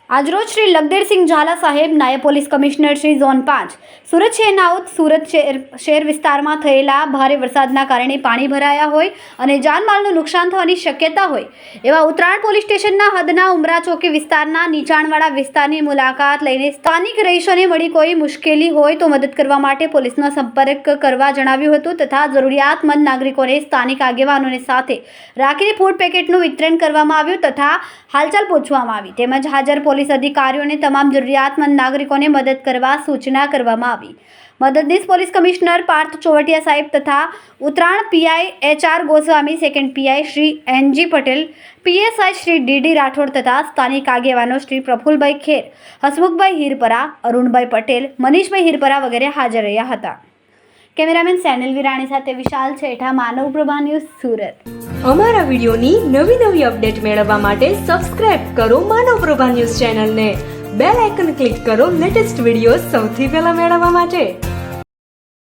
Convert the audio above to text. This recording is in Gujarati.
આજરોજ શ્રી લખદેરસિંહ ઝાલા સાહેબ નાયબ police commissioner Shri zone 5 Surat શહેરનાઓત સુરત શહેર વિસ્તારમાં થયેલા ભારે વરસાદના કારણે પાણી ભરાયા હોય અને જાનમાલનું નુકસાન થવાની શક્યતા હોય એવા ઉત્તરાયણ પોલીસ સ્ટેશનના હદના ઉમરા ચોકી વિસ્તારના નીચાણવાળા વિસ્તારની મુલાકાત લઈને સ્થાનિક રહીશોને મળી કોઈ મુશ્કેલી હોય તો મદદ કરવા માટે પોલીસનો સંપર્ક કરવા જણાવ્યું હતું તથા જરૂરિયાતમંદ નાગરિકોને સ્થાનિક આગેવાનોને સાથે રાખીને ફૂડ પેકેટનું વિતરણ કરવામાં આવ્યું તથા હાલચાલ પૂછવામાં આવી તેમજ હાજર પોલીસ અધિકારીઓને તમામ જરૂરિયાતમંદ નાગરિકોને મદદ કરવા સૂચના કરવામાં આવી। મદદનીશ પોલીસ કમિશનર પાર્થ ચોવટિયા સાહેબ તથા Uttarayan PI HR Goswami, second PI Shri NG Patel, PSI Shri DD Rathod તથા સ્થાનિક આગેવાનો શ્રી પ્રફુલભાઈ ખેર, હસમુખભાઈ હિરપરા, અરુણભાઈ પટેલ, મનીષભાઈ હિરપરા વગેરે હાજર રહ્યા હતા। કેમેરામેન સેનલ વિરાણી સાથે વિશાલ છેઠા, માનવ પ્રભા ન્યૂઝ, સુરત। અમારા વિડિયોની નવી અપડેટ મેળવવા માટે સબસ્ક્રાઇબ કરો માનવ પ્રભા ન્યૂઝ ચેનલને, બેલ આઇકન ક્લિક કરો લેટેસ્ટ વિડિયો સૌથી પહેલા મેળવવા માટે।